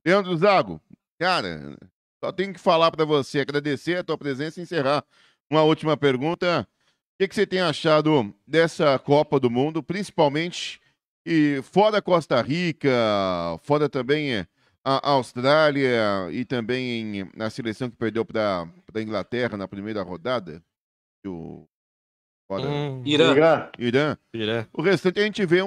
Leandro Zago, cara, só tenho que falar para você, agradecer a tua presença e encerrar. Uma última pergunta. O que você tem achado dessa Copa do Mundo, principalmente e fora Costa Rica, fora também a Austrália e também na seleção que perdeu para a Inglaterra na primeira rodada, o fora Irã. Irã. Irã. O restante a gente vê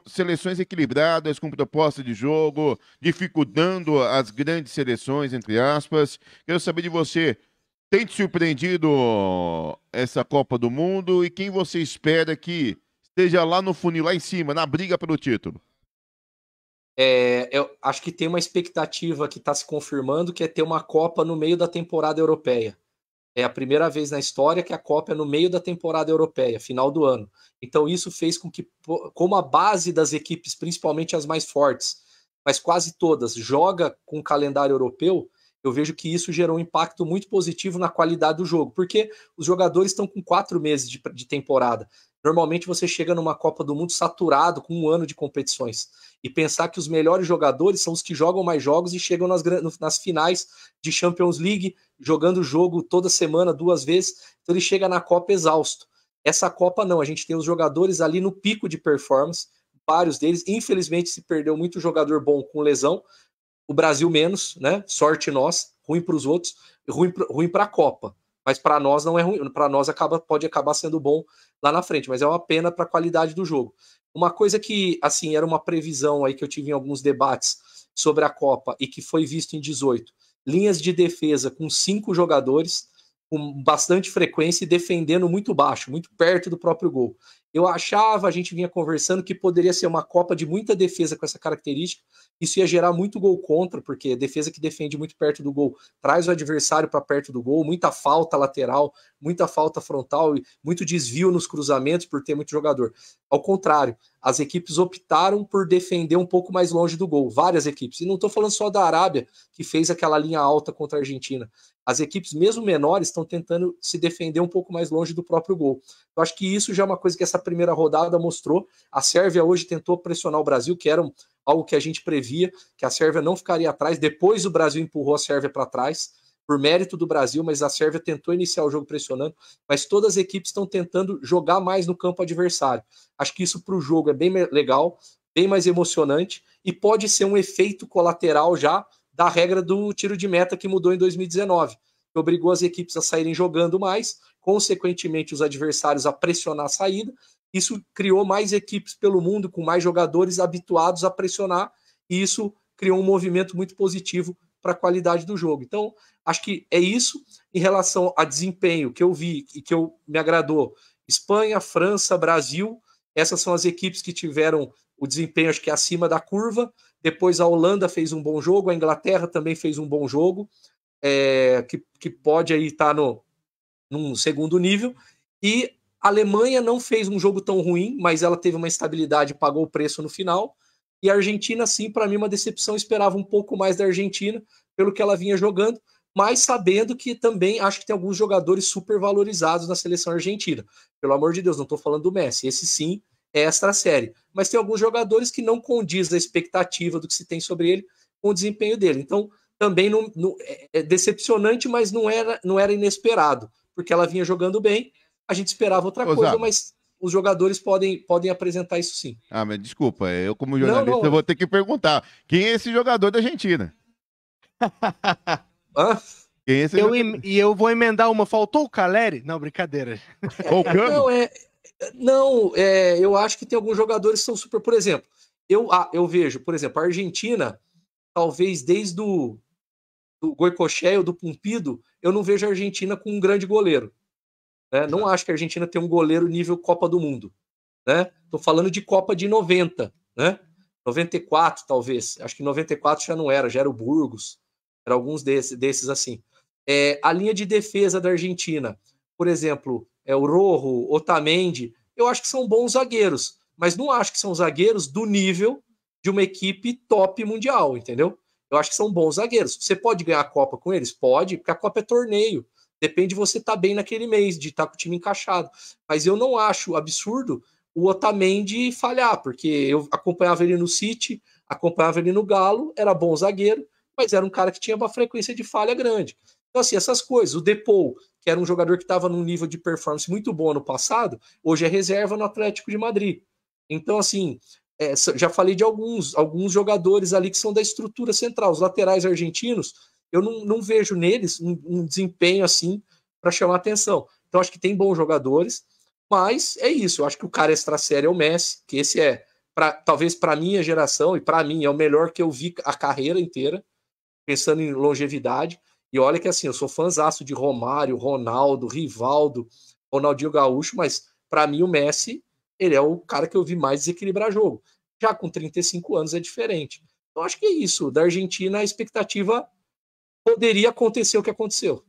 seleções equilibradas, com proposta de jogo, dificultando as grandes seleções, entre aspas. Quero saber de você, tem te surpreendido essa Copa do Mundo e quem você espera que esteja lá no funil, lá em cima, na briga pelo título? Eu acho que tem uma expectativa que está se confirmando, que é ter uma Copa no meio da temporada europeia. É a primeira vez na história que a Copa é no meio da temporada europeia, final do ano. Então isso fez com que, como a base das equipes, principalmente as mais fortes, mas quase todas, joga com o calendário europeu, eu vejo que isso gerou um impacto muito positivo na qualidade do jogo, porque os jogadores estão com 4 meses de temporada. Normalmente você chega numa Copa do Mundo saturado, com um ano de competições. E pensar que os melhores jogadores são os que jogam mais jogos e chegam nas finais de Champions League, jogando o jogo toda semana, 2 vezes, então ele chega na Copa exausto. Essa Copa não, a gente tem os jogadores ali no pico de performance, vários deles, infelizmente se perdeu muito jogador bom com lesão, o Brasil menos, né? Sorte nós, ruim para os outros, ruim para a Copa. Mas para nós não é ruim, para nós pode acabar sendo bom lá na frente, mas é uma pena para a qualidade do jogo. Uma coisa que, assim, era uma previsão aí que eu tive em alguns debates sobre a Copa e que foi visto em 18, linhas de defesa com 5 jogadores, com bastante frequência e defendendo muito baixo, muito perto do próprio gol. Eu achava, a gente vinha conversando, que poderia ser uma Copa de muita defesa com essa característica. Isso ia gerar muito gol contra, porque defesa que defende muito perto do gol traz o adversário para perto do gol, muita falta lateral, muita falta frontal, muito desvio nos cruzamentos por ter muito jogador. Ao contrário, as equipes optaram por defender um pouco mais longe do gol, várias equipes. E não estou falando só da Arábia, que fez aquela linha alta contra a Argentina. As equipes, mesmo menores, estão tentando se defender um pouco mais longe do próprio gol. Eu acho que isso já é uma coisa que essa primeira rodada mostrou. A Sérvia hoje tentou pressionar o Brasil, que era algo que a gente previa, que a Sérvia não ficaria atrás. Depois o Brasil empurrou a Sérvia para trás, por mérito do Brasil, mas a Sérvia tentou iniciar o jogo pressionando. Mas todas as equipes estão tentando jogar mais no campo adversário. Acho que isso para o jogo é bem legal, bem mais emocionante e pode ser um efeito colateral já da regra do tiro de meta que mudou em 2019, que obrigou as equipes a saírem jogando mais, consequentemente os adversários a pressionar a saída. Isso criou mais equipes pelo mundo, com mais jogadores habituados a pressionar, e isso criou um movimento muito positivo para a qualidade do jogo. Então, acho que é isso. Em relação a desempenho que eu vi e que me agradou, Espanha, França, Brasil, essas são as equipes que tiveram o desempenho, acho que acima da curva. Depois a Holanda fez um bom jogo, a Inglaterra também fez um bom jogo, que pode aí estar num segundo nível. E a Alemanha não fez um jogo tão ruim, mas ela teve uma estabilidade e pagou o preço no final. E a Argentina, sim, para mim, uma decepção. Esperava um pouco mais da Argentina, pelo que ela vinha jogando, mas sabendo que também acho que tem alguns jogadores super valorizados na seleção argentina. Pelo amor de Deus, não estou falando do Messi. Esse sim é extra série. Mas tem alguns jogadores que não condiz a expectativa do que se tem sobre ele com o desempenho dele. Então, também é decepcionante, mas não era inesperado, porque ela vinha jogando bem. A gente esperava outra coisa, mas os jogadores podem apresentar isso sim. Ah, mas desculpa, eu como jornalista eu vou ter que perguntar, quem é esse jogador da Argentina? Hã? Quem é esse jogador? E eu vou emendar uma, faltou o Caleri? Não, brincadeira. Eu acho que tem alguns jogadores que são super, por exemplo, eu vejo, por exemplo, a Argentina, talvez desde do Goicoechea ou do Pumpido, eu não vejo a Argentina com um grande goleiro. Né? Não acho que a Argentina tem um goleiro nível Copa do Mundo. Né? Tô falando de Copa de 90, né? 94, talvez. Acho que 94 já era o Burgos, era alguns desses assim. A linha de defesa da Argentina, por exemplo, o Rojo, Otamendi, eu acho que são bons zagueiros, mas não acho que são zagueiros do nível de uma equipe top mundial, entendeu? Eu acho que são bons zagueiros. Você pode ganhar a Copa com eles? Pode, porque a Copa é torneio. Depende de você estar bem naquele mês, de estar com o time encaixado. Mas eu não acho absurdo o Otamendi falhar, porque eu acompanhava ele no City, acompanhava ele no Galo, era bom zagueiro, mas era um cara que tinha uma frequência de falha grande. Então, assim, essas coisas. O Depou, que era um jogador que estava num nível de performance muito bom no passado, hoje é reserva no Atlético de Madrid. Então, assim, já falei de alguns jogadores ali que são da estrutura central. Os laterais argentinos, eu não vejo neles um desempenho assim para chamar atenção. Então, acho que tem bons jogadores, mas é isso. Eu acho que o cara extra série é o Messi, que esse talvez para minha geração, e para mim é o melhor que eu vi a carreira inteira, pensando em longevidade. E olha que assim, eu sou fãzaço de Romário, Ronaldo, Rivaldo, Ronaldinho Gaúcho, mas para mim o Messi, ele é o cara que eu vi mais desequilibrar jogo. Já com 35 anos é diferente. Então acho que é isso. Da Argentina, a expectativa poderia acontecer o que aconteceu.